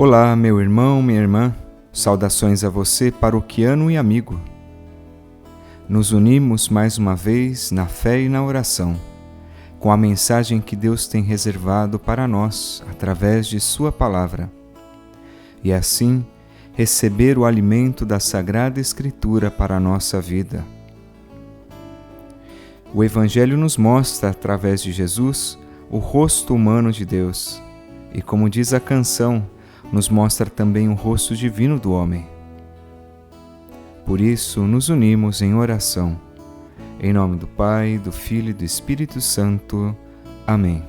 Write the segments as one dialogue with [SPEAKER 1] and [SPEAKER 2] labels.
[SPEAKER 1] Olá, meu irmão, minha irmã, saudações a você, paroquiano e amigo. Nos unimos mais uma vez na fé e na oração, com a mensagem que Deus tem reservado para nós através de Sua Palavra, e assim receber o alimento da Sagrada Escritura para a nossa vida. O Evangelho nos mostra, através de Jesus, o rosto humano de Deus, e como diz a canção, nos mostra também o rosto divino do homem. Por isso, nos unimos em oração. Em nome do Pai, do Filho e do Espírito Santo. Amém.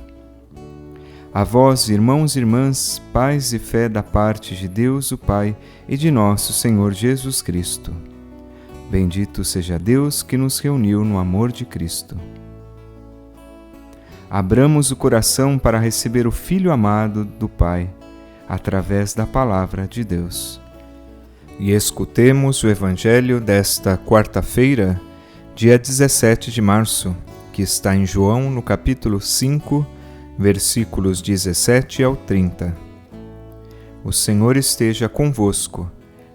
[SPEAKER 1] A vós, irmãos e irmãs, paz e fé da parte de Deus, o Pai, e de nosso Senhor Jesus Cristo. Bendito seja Deus que nos reuniu no amor de Cristo. Abramos o coração para receber o Filho amado do Pai, através da Palavra de Deus. E escutemos o Evangelho desta quarta-feira, dia 17 de março, que está em João, no capítulo 5, versículos 17 ao 30. O Senhor esteja convosco,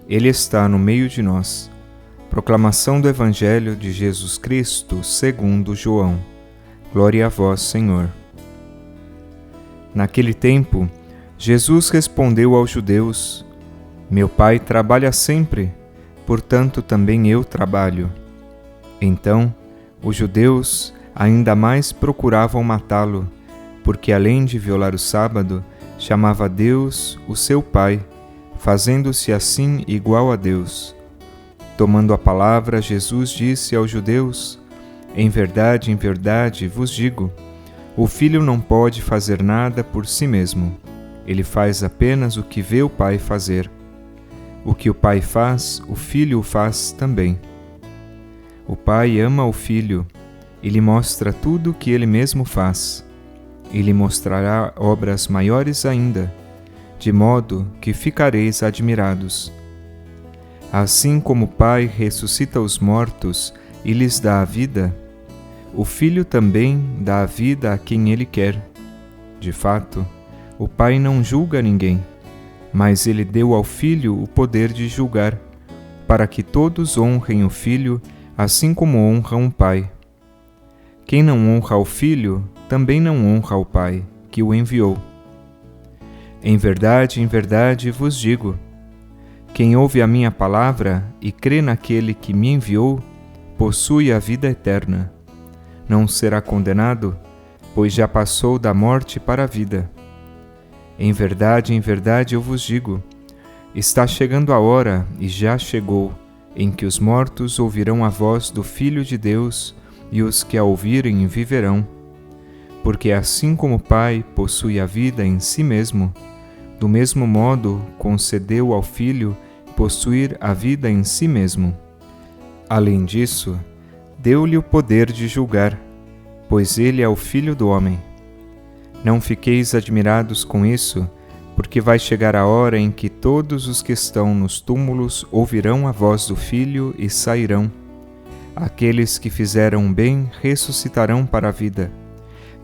[SPEAKER 1] Ele está no meio de nós. Proclamação do Evangelho de Jesus Cristo, segundo João. Glória a vós, Senhor. Naquele tempo, Jesus respondeu aos judeus: Meu Pai trabalha sempre, portanto também eu trabalho. Então, os judeus ainda mais procuravam matá-lo, porque além de violar o sábado, chamava Deus o seu Pai, fazendo-se assim igual a Deus. Tomando a palavra, Jesus disse aos judeus: em verdade vos digo, o Filho não pode fazer nada por si mesmo. Ele faz apenas o que vê o Pai fazer. O que o Pai faz, o Filho o faz também. O Pai ama o Filho e lhe mostra tudo o que ele mesmo faz. E lhe mostrará obras maiores ainda, de modo que ficareis admirados. Assim como o Pai ressuscita os mortos e lhes dá a vida, o Filho também dá a vida a quem ele quer. De fato, o Pai não julga ninguém, mas ele deu ao Filho o poder de julgar, para que todos honrem o Filho, assim como honram o Pai. Quem não honra o Filho, também não honra o Pai, que o enviou. Em verdade vos digo, quem ouve a minha palavra e crê naquele que me enviou, possui a vida eterna. Não será condenado, pois já passou da morte para a vida. Em verdade eu vos digo, está chegando a hora, e já chegou, em que os mortos ouvirão a voz do Filho de Deus, e os que a ouvirem viverão. Porque assim como o Pai possui a vida em si mesmo, do mesmo modo concedeu ao Filho possuir a vida em si mesmo. Além disso, deu-lhe o poder de julgar, pois ele é o Filho do homem. Não fiqueis admirados com isso, porque vai chegar a hora em que todos os que estão nos túmulos ouvirão a voz do Filho e sairão. Aqueles que fizeram o bem ressuscitarão para a vida,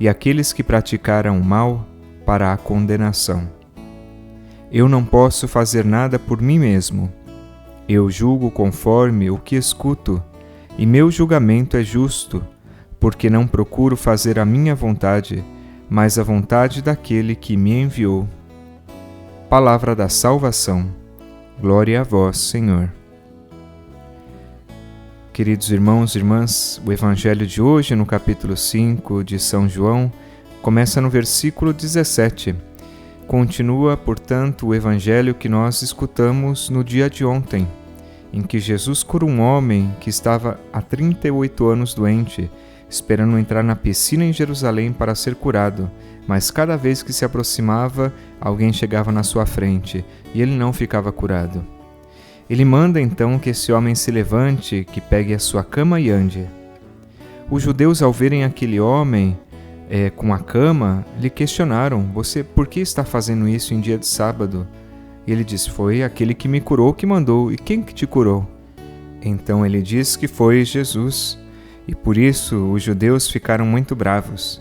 [SPEAKER 1] e aqueles que praticaram o mal para a condenação. Eu não posso fazer nada por mim mesmo. Eu julgo conforme o que escuto, e meu julgamento é justo, porque não procuro fazer a minha vontade, mas a vontade daquele que me enviou. Palavra da salvação. Glória a vós, Senhor. Queridos irmãos e irmãs, o Evangelho de hoje, no capítulo 5 de São João, começa no versículo 17. Continua, portanto, o Evangelho que nós escutamos no dia de ontem, em que Jesus cura um homem que estava há 38 anos doente, esperando entrar na piscina em Jerusalém para ser curado, mas cada vez que se aproximava, alguém chegava na sua frente, e ele não ficava curado. Ele manda então que esse homem se levante, que pegue a sua cama e ande. Os judeus, ao verem aquele homem com a cama, lhe questionaram: Você por que está fazendo isso em dia de sábado? E ele disse: Foi aquele que me curou que mandou. E quem que te curou? Então ele diz que foi Jesus. E por isso os judeus ficaram muito bravos.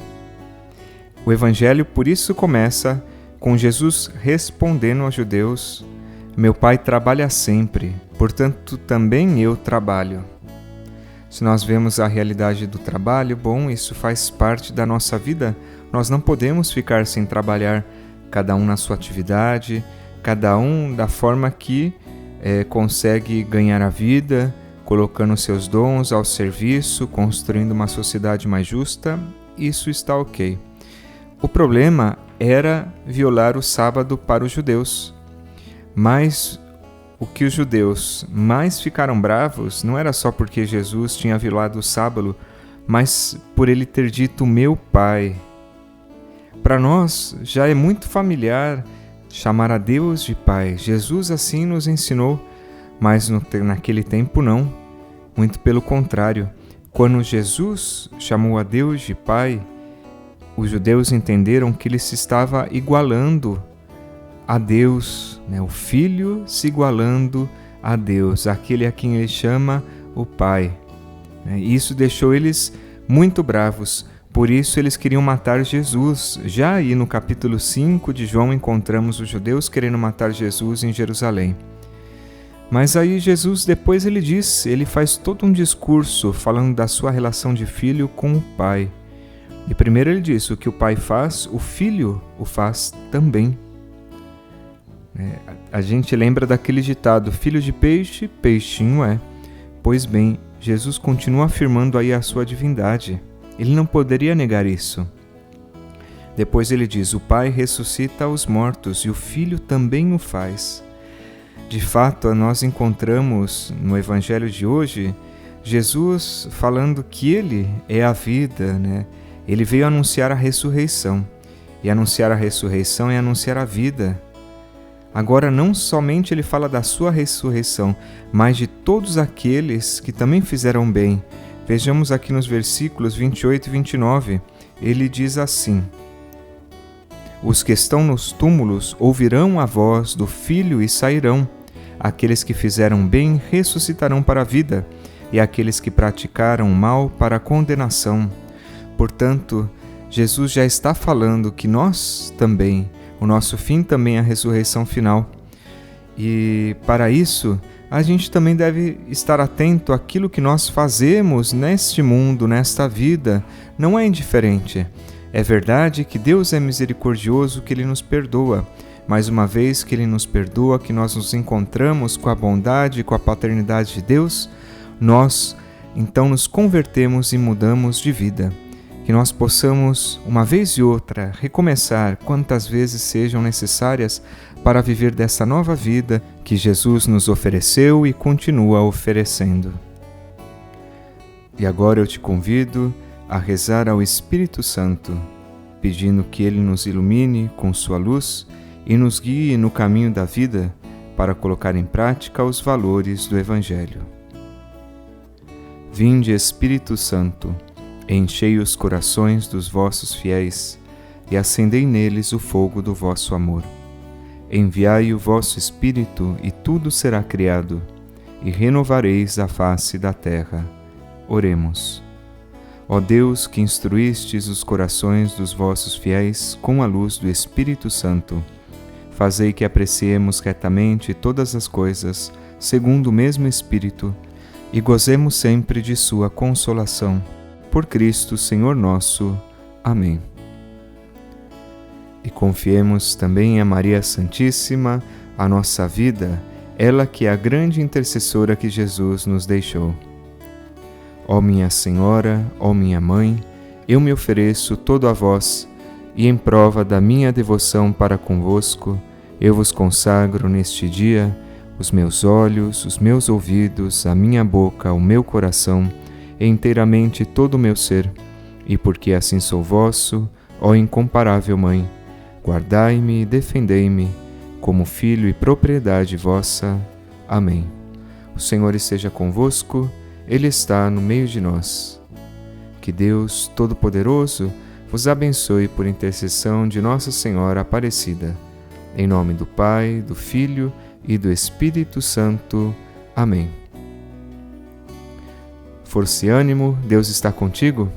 [SPEAKER 1] O Evangelho por isso começa com Jesus respondendo aos judeus: meu Pai trabalha sempre, portanto também eu trabalho. Se nós vemos a realidade do trabalho, bom, isso faz parte da nossa vida. Nós não podemos ficar sem trabalhar, cada um na sua atividade, cada um da forma que consegue ganhar a vida, colocando seus dons ao serviço, construindo uma sociedade mais justa. Isso está ok. O problema era violar o sábado para os judeus. Mas o que os judeus mais ficaram bravos não era só porque Jesus tinha violado o sábado, mas por ele ter dito meu Pai. Para nós já é muito familiar chamar a Deus de Pai. Jesus assim nos ensinou, mas naquele tempo não. Muito pelo contrário. Quando Jesus chamou a Deus de Pai, os judeus entenderam que ele se estava igualando a Deus, né? O Filho se igualando a Deus, aquele a quem ele chama o Pai. Isso deixou eles muito bravos, por isso eles queriam matar Jesus. Já aí no capítulo 5 de João encontramos os judeus querendo matar Jesus em Jerusalém. Mas aí Jesus depois ele faz todo um discurso falando da sua relação de filho com o Pai. E primeiro ele diz: o que o Pai faz, o Filho o faz também. A gente lembra daquele ditado: filho de peixe, peixinho é. Pois bem, Jesus continua afirmando aí a sua divindade. Ele não poderia negar isso. Depois ele diz: o Pai ressuscita os mortos e o Filho também o faz. De fato, nós encontramos no Evangelho de hoje Jesus falando que Ele é a vida, né? Ele veio anunciar a ressurreição. E anunciar a ressurreição é anunciar a vida. Agora, não somente ele fala da sua ressurreição, mas de todos aqueles que também fizeram bem. Vejamos aqui nos versículos 28 e 29. Ele diz assim: os que estão nos túmulos ouvirão a voz do Filho e sairão. Aqueles que fizeram bem ressuscitarão para a vida, e aqueles que praticaram mal para a condenação. Portanto, Jesus já está falando que nós também, o nosso fim também é a ressurreição final. E para isso, a gente também deve estar atento àquilo que nós fazemos neste mundo, nesta vida. Não é indiferente. É verdade que Deus é misericordioso, que Ele nos perdoa. Mas uma vez que Ele nos perdoa, que nós nos encontramos com a bondade e com a paternidade de Deus, nós então nos convertemos e mudamos de vida. Que nós possamos, uma vez e outra, recomeçar quantas vezes sejam necessárias para viver dessa nova vida que Jesus nos ofereceu e continua oferecendo. E agora eu te convido a rezar ao Espírito Santo, pedindo que Ele nos ilumine com sua luz e nos guie no caminho da vida para colocar em prática os valores do Evangelho. Vinde, Espírito Santo, enchei os corações dos vossos fiéis e acendei neles o fogo do vosso amor. Enviai o vosso Espírito e tudo será criado, e renovareis a face da terra. Oremos. Ó Deus, que instruístes os corações dos vossos fiéis com a luz do Espírito Santo, fazei que apreciemos retamente todas as coisas, segundo o mesmo Espírito, e gozemos sempre de sua consolação. Por Cristo, Senhor nosso. Amém. E confiemos também a Maria Santíssima, a nossa vida, ela que é a grande intercessora que Jesus nos deixou. Ó minha Senhora, ó minha Mãe, eu me ofereço todo a vós, e em prova da minha devoção para convosco, eu vos consagro neste dia os meus olhos, os meus ouvidos, a minha boca, o meu coração, e inteiramente todo o meu ser, e porque assim sou vosso, ó incomparável Mãe, guardai-me e defendei-me, como filho e propriedade vossa. Amém. O Senhor esteja convosco, Ele está no meio de nós. Que Deus Todo-Poderoso vos abençoe por intercessão de Nossa Senhora Aparecida. Em nome do Pai, do Filho e do Espírito Santo. Amém. Força e ânimo, Deus está contigo.